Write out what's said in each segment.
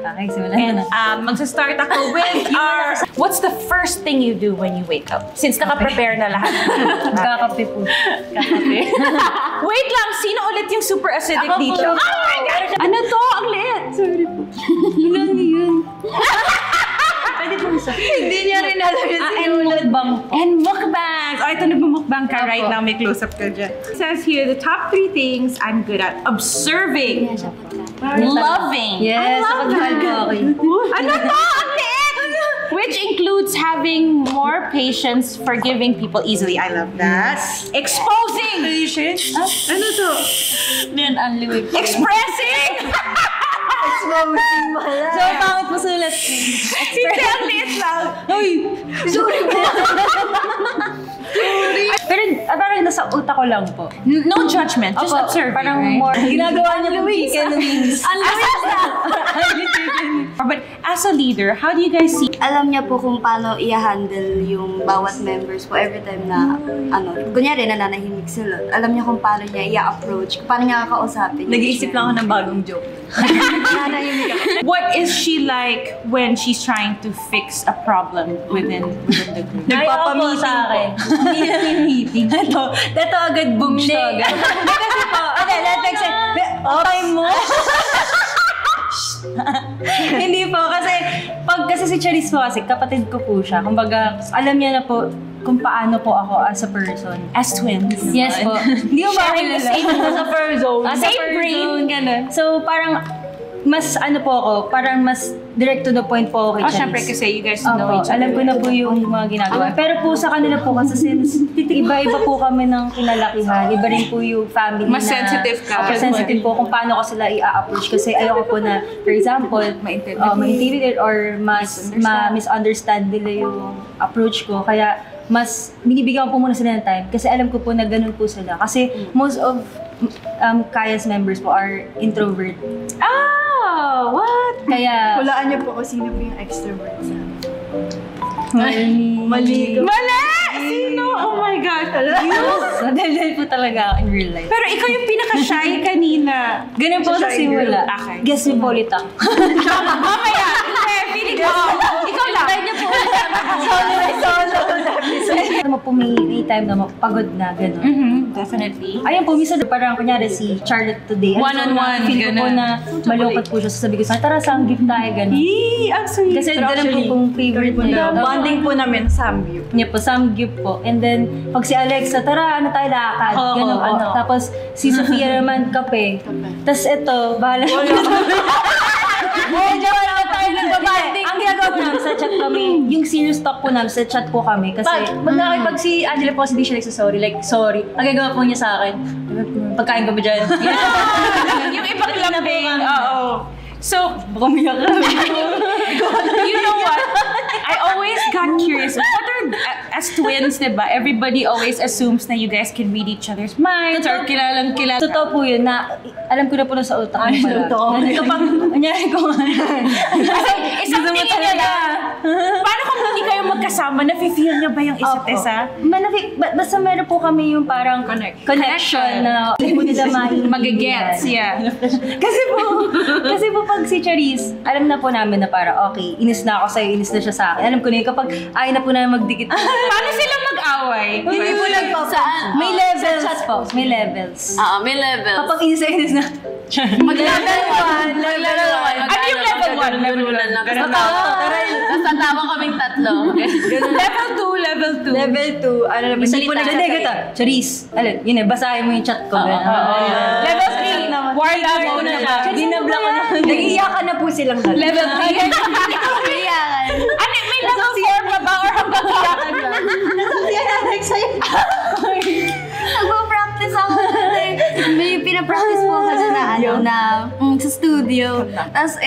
Okay, simulan na. Magsa-start ako with our... What's the first thing you do when you wake up? Since naka-prepare na lahat. Kakape po. Kakape? Wait lang, sino ulit yung super acidic dito? Oh my God! Ano to? Ang liit! Sorry po. Ilan yun? Pwede po isa. Hindi niya rin alam yun. And mukbang. And mukbangs! Oh, ito nagmumukbang ka right now. May close-up ka dyan. It says here, the top 3 things I'm good at. Observing. Loving. Yes, I love pagmahal that. mo ako. Ano to? Ang liit! Which includes having more patience, forgiving people easily. I love that. Exposing! Patience? Ano to? Yan, ang liwig. Expressing! Exposing pala. So, pangit mo sulat. Hindi, ang liit lang. Uy! Sorry po. Pero parang nasa utak ko lang po. No judgment, just observing, parang right? more. Ginagawa niya po chicken wings. Ang Luis na! But as a leader, how do you guys see? Alam niya po kung paano i-handle yung bawat members po every time na, kunyari nananahimik sila. Alam niya kung paano niya i-approach, kung paano niya kakausapin. Nag-iisip lang ako ng bagong joke. Nananahimik ako. What is she like when she's trying to fix a problem within the group? Nagpapamiting sa akin. Hindi lang yung meeting. Ito agad boom siya. Kasi po, okay, let's say, time mo. Hindi po, kasi si Charis po kasi kapatid ko po siya. Kumbaga, alam niya na po kung paano po ako as a person. As twins. Yes po. Hindi mo Sharing the same sa zone. Same brain. Ganun. So, parang, mas po ako, parang mas direct to the point po ako kay Charis. Syempre kasi you guys know each other. Alam ko na po yung mga ginagawa. Pero po sa kanila po kasi since iba-iba po kami ng kinalakihan, iba rin po yung family Mas sensitive ka. Mas sensitive po kung paano ko sila i-approach kasi ayoko po na, for example, ma-intimidate or ma-misunderstand nila yung approach ko. Kaya mas binibigyan ko po muna sila ng time kasi alam ko po na ganun po sila. Kasi most of Kaya's members po are introvert. Oh, what? Kaya... Hulaan niyo po kung sino po yung extrovert sa Mali. Sino? Oh my God. Dahil po talaga in real life. Pero ikaw yung pinaka-shy kanina. Ganun po sa simula. Okay. Guess niyo po ulit ako. Mamaya. Feeling ko. Ikaw lang. Try niyo po ulit. Solo. Mo po may time na mapagod na, gano'n. Definitely. Ayun po, minsan parang kunyari si Charlotte today. One-on-one, Feel ko po ganun. na malungkot po siya. Sasabi ko sa tara, sanggip tayo, gano'n. Ang sweet. Kasi ganun po pong favorite niya. Bonding po namin, samgyup. Niya po, samgyup po. And then, pag si Alexa, tara, ano tayo lakad? Gano'n po. Tapos, si Sofia naman, kape. Tapos ito, bahala siya. Medyo wala tayo nagbabanding. Ang ginagawa po namin sa chat kami, yung serious talk po namin, sa chat po kami. Kasi, pag si Angela po, hindi siya nagsasorry, like, sorry. Ang gagawa po niya sa akin, pagkain ka ba dyan? Yung ibang lambing. Oo. So, Baka umiyak ka. you know what? I always got curious. What are, as twins, diba? Everybody always assumes na you guys can read each other's minds or kilalang kilala. Totoo po yun na, alam ko na po na sa utak ko pala. Kapag, anyari ko nga. Kasi isang tingin niya na, paano kung hindi kayo magkasama, na-feel niya ba yung isa't isa? Basta meron po kami yung parang connection na hindi po nila Magagets, yeah. Kasi po pag si Charis, alam na po namin na parang okay, inis na ako sa'yo, inis na siya sa akin. Alam ko na yun, kapag ayaw na po namin magdikit. Paano sila mag-away? Hindi po Saan? May levels po. May levels. May levels. Kapag inis na inis na. Mag-level 1. Level 1. Ano yung level 1? Level 1 lang. Tapos tatawa kaming tatlo. Level 2, level 2. Level 2, ano naman, hindi po nagdadagata. Charis, alam, yun eh, basahin mo yung chat ko. Level 3, warlock mo na siya. Dinabla ko na. Nag-iyakan na po silang dalawa. Level 3. Ano, may level 4 pa ba or hanggang iyakan lang? Nasakyan natin sa'yo. Nagpo-practice ako. May pinapractice po kasi na sa studio. Tapos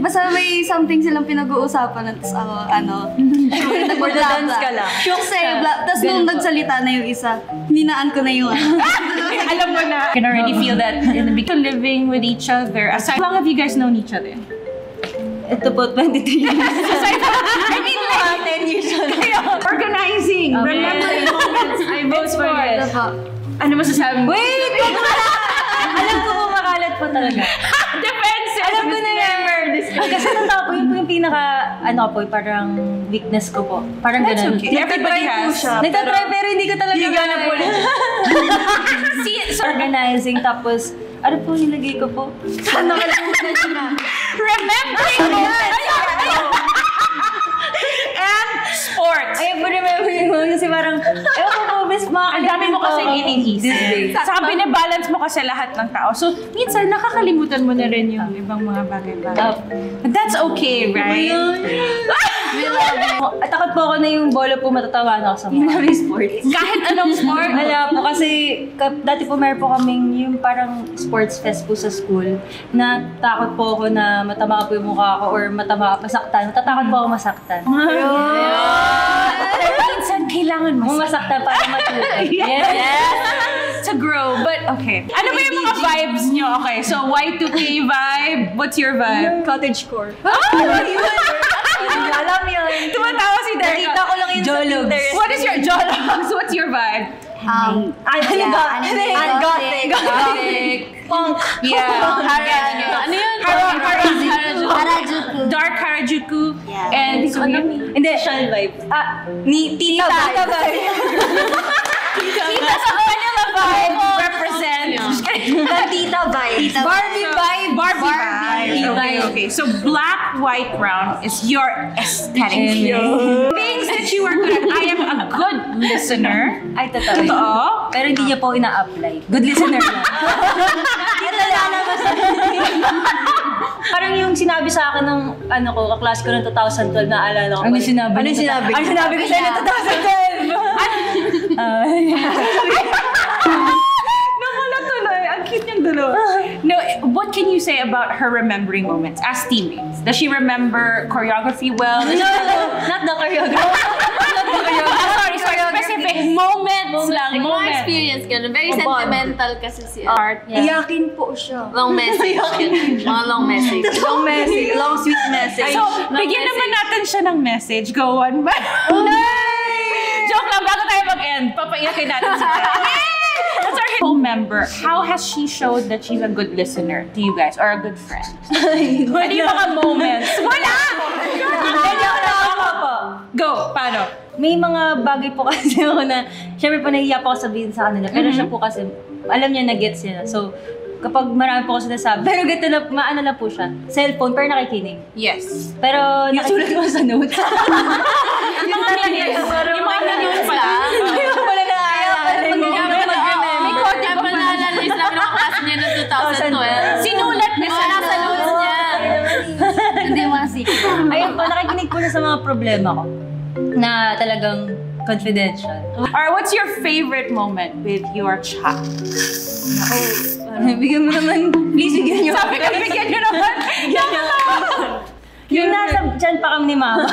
basta may something silang pinag-uusapan. Tapos ako, nag-dance ka lang. Kasi, tapos nung nagsalita na yung isa, hininaan ko na yung Alam mo na. I can already feel that in the beginning, living with each other. Aside, how long have you guys known each other? Ito po, 23 years. I mean, like, 10 years old. Organizing. Okay. Remembering moments. I vote for it. Ano masasabi mo? Wait! Alam ko po, makalat po talaga. Defensive. Alam ko na yan. Kasi totoo po, yun po yung pinaka, parang weakness ko po. Parang That's ganun. okay. Everybody has. Nagtatry pero hindi ko talaga Gana po ulit. Organizing, tapos, ano po nilagay ko po? Nakalimutan na. Remembering moments. And sports. Ayun po, remembering mo, kasi parang, ewan ko po, best mga Ang dami mo kasing iniisip. Saka binabalance mo kasi lahat ng tao. So, minsan nakakalimutan mo na rin yung ibang mga bagay-bagay. But that's okay, right? At takot po ako na yung bola po matatawa na ako sa mga sports. Kahit anong sport. Wala po kasi dati po meron po kaming yung parang sports fest po sa school na takot po ako na matama po yung mukha ko or masaktan. Matatakot po ako masaktan. Minsan kailangan mo Masaktan para matuto. Yes! to grow. But okay. Ano ba yung mga vibes nyo? Okay, so Y2K vibe. What's your vibe? Cottagecore. Alam yun. Tumatawa si Derek. Nakita ko lang yun sa Jologs. Pinterest. What is your Jologs? What's your vibe? Gothic. Punk. Yeah. Ano yun? Harajuku. Dark Harajuku. Yeah. And so Hindi. Social vibe. Ni Tita vibe. Tita sa Manila vibe represents Tita vibe. Barbie vibe. Barbie vibe. Okay, okay. So black, white, brown is your aesthetic. Things that you are good at. I am a good listener. Ay, totoo. Totoo. Pero hindi niya po ina-apply. Good listener lang. Parang yung sinabi sa akin ng kaklase ko ng 2012 na alala ko. Ano sinabi? Ano sinabi? Ano sinabi ko sa'yo ng 2012? Nawala tuloy. Ang cute niyang dalawa. No, what can you say about her remembering moments as teammates? Does she remember choreography well? No, not the choreography. Sorry, specific moments lang. Like, mga Moments. experience ganun. Very Bond. sentimental kasi si Art. Iyakin po siya. Long message. Mga long message. Long message. Long sweet message. So, bigyan naman natin siya ng message. Go on ba? Joke lang, bago tayo mag-end, papaiyakin natin siya. That's our co-member. How has she showed that she's a good listener to you guys or a good friend? Ano yung mga moments? Wala! Go, paano? May mga bagay po kasi ako na, syempre po nahihiya po ako sabihin sa kanila. Pero siya po kasi, alam niya na gets niya na. So, kapag marami po ako sinasabi, pero ganito na, maano na po siya. Cellphone, pero nakikinig. Yes. Pero nakisulat ko sa notes. Yung mga minutes. Yung mga minutes pala. Wala na May code pa naalala yung sinabi ng klase niya noong 2012. Sinulat na siya. Wala sa notes niya. Hindi mga secret. Ayun po, nakikinig po na sa mga problema ko. Na talagang confidential. Or what's your favorite moment with your child? Bigyan mo naman, please bigyan niyo. Sabi ko, bigyan nyo naman. Yung nasa dyan pa kami ni Mama.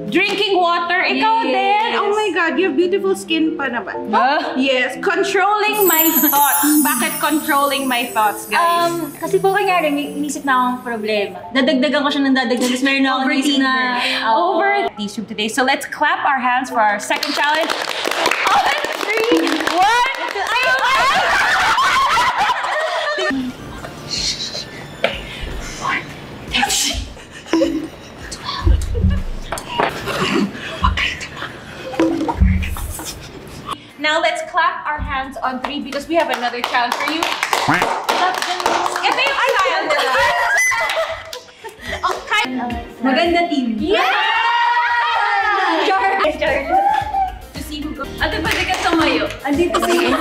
Drinking water, ikaw din. Oh my God, you have beautiful skin pa naman. Yes, controlling my thoughts. Bakit controlling my thoughts, guys? Kasi po kanyari, may inisip na akong problema. Dadagdagan ko siya ng dadagdagan. Tapos meron na akong inisip na Over YouTube today. So let's clap our hands for our second challenge. All in 3, 1, 2. Now let's clap our hands on 3 because we have another challenge for you. Ito yung style nila. Okay. maganda team. Yeah! To see who goes. Ate, pwede ka tumayo. Andito si...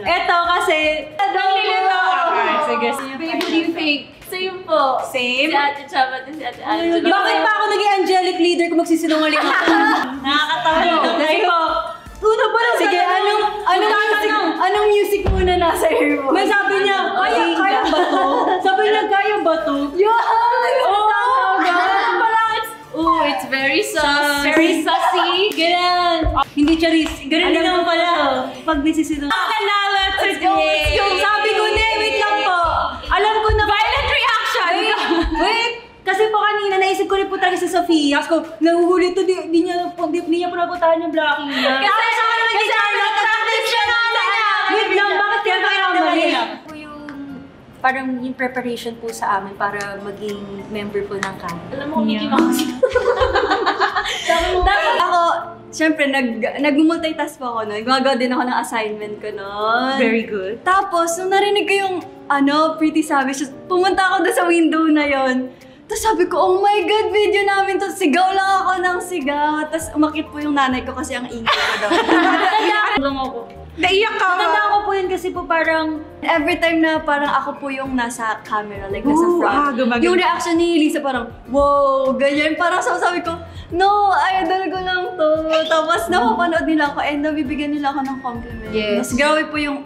Eto kasi... Naglilito. Okay, sige. Babe, what do you think? Same po. Same? Si Ate Chab at si Ate Angela. Bakit pa ako naging angelic leader kung magsisinungaling ako? Nakakatawa yun. Kasi po, una pa lang. Sige, anong music muna nasa ear mo? May sabi niya, kaya ba to? Sabi niya, kaya ba to? Oh, it's very sus. Very sussy. Ganyan. Hindi charis. Ganun din naman pala. Pag nagsisinungaling. Kanala today. Sabi ko na, wait lang po. Alam ko na. Violent reaction. Wait! Kasi po kanina, naisip ko rin po talaga si Sofia. Kasi ko, nahuhuli ito, di niya po napuntahan yung blocking niya. Kasi practice siya na niya. Wait lang, bakit kaya mali? Po yung parang yung preparation po sa amin para maging member po ng camp. Alam mo, Mickey Mouse. Ako, syempre, nag-multitask po ako nun. Gumagawa din ako ng assignment ko nun. Very good. Tapos, nung narinig ko yung, Pretty Savage, pumunta ako doon sa window na yon. Tapos sabi ko, oh my God, video namin to. Sigaw lang ako ng sigaw. Tapos umakit po yung nanay ko kasi ang ingay ko daw. Lang ako. Naiyak ka. Natanda ko po yun kasi po parang... Every time na parang ako po yung nasa camera, like nasa front, gumaganda. yung reaction ni Lisa parang, wow, ganyan. Parang sabi ko, no, idol ko lang to. Tapos napapanood nila ako and nabibigyan nila ako ng compliment. Yes. Tapos grabe po yung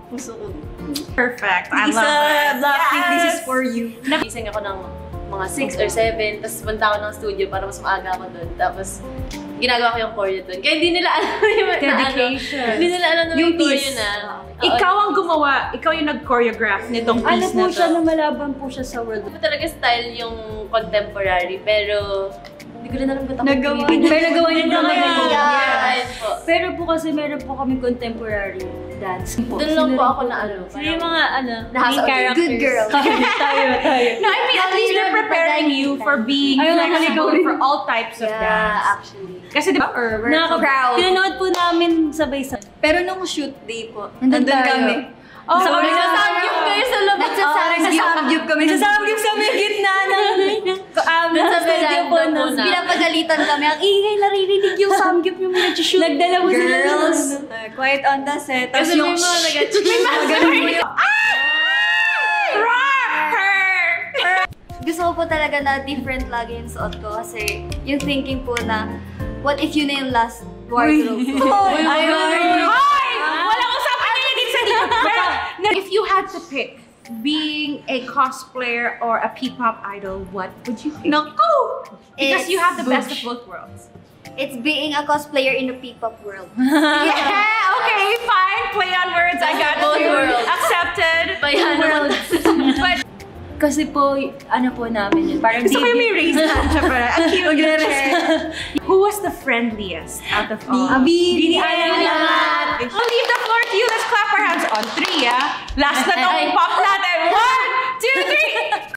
puso ko. Perfect. I Lisa, love it. Blackpink, this is for you. Nagising ako ng mga 6 or 7, tapos punta ako ng studio para mas maaga ako doon. Tapos, ginagawa ko yung choreo doon. Kaya hindi nila alam yung Dedication. Hindi nila alam na Yung yung choreo piece. na. Ikaw ang gumawa. Ikaw yung nag-choreograph nitong Ano piece po na siya, to. lumalaban po siya sa world. Ito talaga style yung contemporary, pero hindi ko rin alam ba't ako Nagawa pinili. Pero nagawa niya po Nagawa. Yeah, ayun po. Pero po kasi meron po kami contemporary dance. Doon lang po ako na ano. Sino yung mga Nasa main characters? Good girl. tayo. No, I mean, at least they're preparing you for being Ayun, flexible nakaligaw. for all types of Yeah, dance. actually. Kasi di ba, We're proud. Pinanood po namin sabay-sabay. Pero nung shoot day po, Nandun nandun tayo. kami. Oh, So, Nagsasamgyup kayo sa loob. Nagsasamgyup kami. Nagsasamgyup sa may gitna ng Nasa studio po veranda na. po na. Pinapagalitan kami. Ang ingay naririnig yung samgyup yung nag-shoot. Nagdala po sila ng Girls, quiet on the set. Tapos Kasi yung may mga nag-cheat. Gusto ko po talaga na different lagi yung suot ko kasi yung thinking po na what if yun na yung last wardrobe ko? Ay! Walang usapan na yun sa dito. If you had to pick being a cosplayer or a P-pop idol, what would you pick? Naku! Because you have the best of Boosh. both worlds. It's being a cosplayer in the P-pop world. Yeah, okay, fine. Play on words. I got Both you. worlds. Accepted. Bayan naman. But Kasi po, ano po namin yun, parang gusto ko yung may debut. raise hand siya para ang cute. Magre-raise. Who was the friendliest out of all? Bini. Alamat. I'll leave the floor to you. Let's clap our hands on 3, yeah? Last na tong pop natin. 1, 2, 3.